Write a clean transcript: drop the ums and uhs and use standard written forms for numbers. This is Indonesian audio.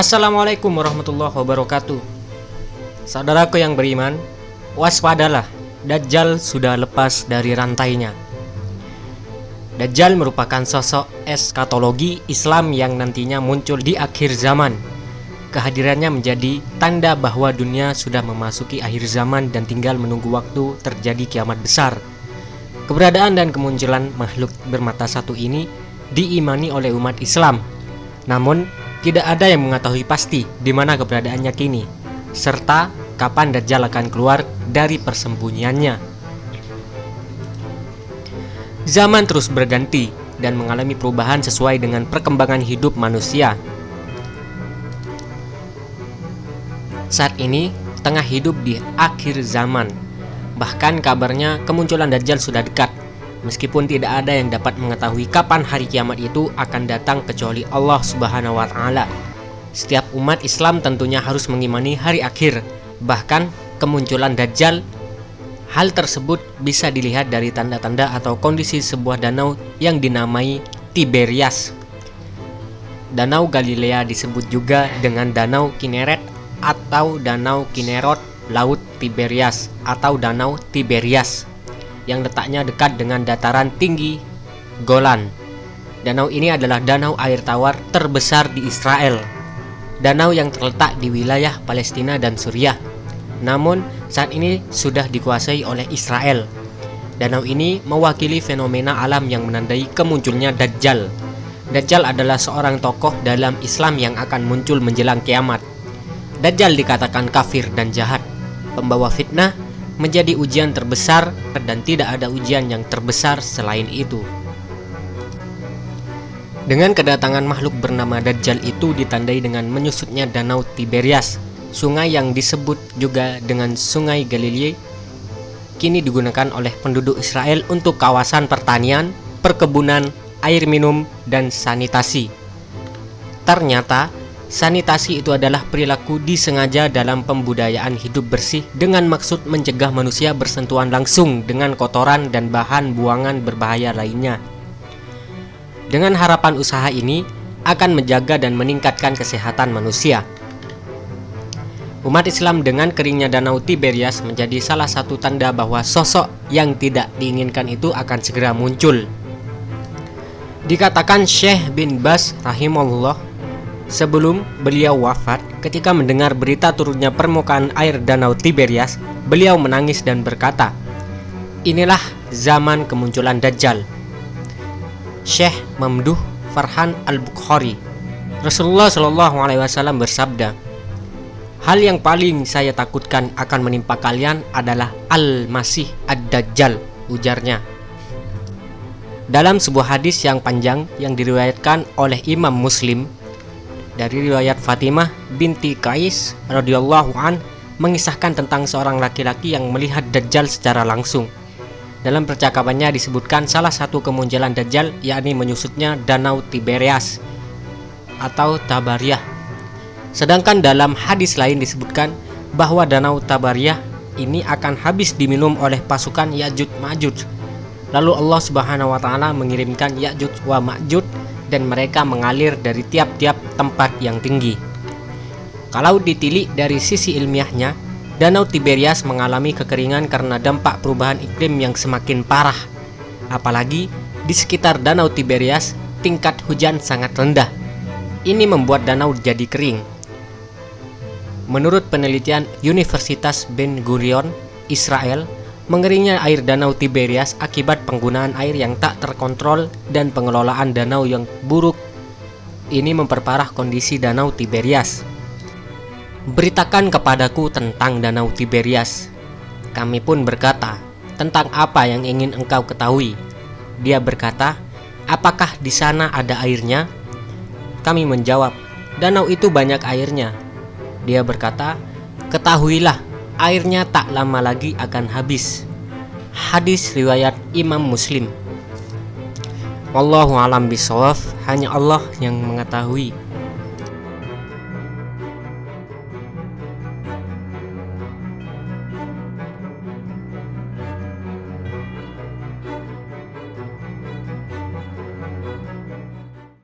Assalamualaikum warahmatullahi wabarakatuh. Saudaraku yang beriman, waspadalah, Dajjal sudah lepas dari rantainya. Dajjal merupakan sosok eskatologi Islam yang nantinya muncul di akhir zaman. Kehadirannya menjadi tanda bahwa dunia sudah memasuki akhir zaman dan tinggal menunggu waktu terjadi kiamat besar. Keberadaan dan kemunculan makhluk bermata satu ini diimani oleh umat Islam. Namun tidak ada yang mengetahui pasti di mana keberadaannya kini, serta kapan Dajjal akan keluar dari persembunyiannya. Zaman terus berganti dan mengalami perubahan sesuai dengan perkembangan hidup manusia. Saat ini tengah hidup di akhir zaman. Bahkan kabarnya kemunculan Dajjal sudah dekat. Meskipun tidak ada yang dapat mengetahui kapan hari kiamat itu akan datang kecuali Allah Subhanahu wa Ta'ala. Setiap umat Islam tentunya harus mengimani hari akhir, bahkan kemunculan Dajjal. Hal tersebut bisa dilihat dari tanda-tanda atau kondisi sebuah danau yang dinamai Tiberias. Danau Galilea disebut juga dengan Danau Kineret atau Danau Kinerot Laut Tiberias atau Danau Tiberias, yang letaknya dekat dengan dataran tinggi Golan. Danau ini adalah danau air tawar terbesar di Israel. Danau yang terletak di wilayah Palestina dan Suriah. Namun saat ini sudah dikuasai oleh Israel. Danau ini mewakili fenomena alam yang menandai kemunculnya Dajjal. Dajjal adalah seorang tokoh dalam Islam yang akan muncul menjelang kiamat. Dajjal dikatakan kafir dan jahat, pembawa fitnah, menjadi ujian terbesar dan tidak ada ujian yang terbesar selain itu. Dengan kedatangan makhluk bernama Dajjal itu ditandai dengan menyusutnya Danau Tiberias, sungai yang disebut juga dengan Sungai Galilea, kini digunakan oleh penduduk Israel untuk kawasan pertanian, perkebunan, air minum, dan sanitasi. Ternyata sanitasi itu adalah perilaku disengaja dalam pembudayaan hidup bersih dengan maksud mencegah manusia bersentuhan langsung dengan kotoran dan bahan buangan berbahaya lainnya. Dengan harapan usaha ini akan menjaga dan meningkatkan kesehatan manusia. Umat Islam dengan keringnya Danau Tiberias menjadi salah satu tanda bahwa sosok yang tidak diinginkan itu akan segera muncul. Dikatakan Syekh bin Baz rahimahullah, sebelum beliau wafat, ketika mendengar berita turunnya permukaan air Danau Tiberias, beliau menangis dan berkata, "Inilah zaman kemunculan Dajjal." Syekh Mamduh Farhan Al-Bukhari, Rasulullah SAW bersabda, "Hal yang paling saya takutkan akan menimpa kalian adalah Al-Masih Ad-Dajjal," ujarnya. Dalam sebuah hadis yang panjang yang diriwayatkan oleh Imam Muslim dari riwayat Fatimah binti Qais radhiyallahu an, mengisahkan tentang seorang laki-laki yang melihat Dajjal secara langsung. Dalam percakapannya disebutkan salah satu kemunculan Dajjal yakni menyusutnya Danau Tiberias atau Tabariyah. Sedangkan dalam hadis lain disebutkan bahwa Danau Tabariyah ini akan habis diminum oleh pasukan Ya'juj Ma'juj. Lalu Allah Subhanahu wa Ta'ala mengirimkan Ya'juj wa Ma'juj dan mereka mengalir dari tiap-tiap tempat yang tinggi. Kalau ditilik dari sisi ilmiahnya, Danau Tiberias mengalami kekeringan karena dampak perubahan iklim yang semakin parah. Apalagi di sekitar Danau Tiberias tingkat hujan sangat rendah. Ini membuat danau jadi kering. Menurut penelitian Universitas Ben Gurion, Israel, mengeringnya air Danau Tiberias akibat penggunaan air yang tak terkontrol dan pengelolaan danau yang buruk. Ini memperparah kondisi Danau Tiberias. "Beritakan kepadaku tentang Danau Tiberias." Kami pun berkata, "Tentang apa yang ingin engkau ketahui?" Dia berkata, "Apakah di sana ada airnya?" Kami menjawab, "Danau itu banyak airnya." Dia berkata, "Ketahuilah, airnya tak lama lagi akan habis." Hadis riwayat Imam Muslim. Wallahu a'lam bishawab, hanya Allah yang mengetahui.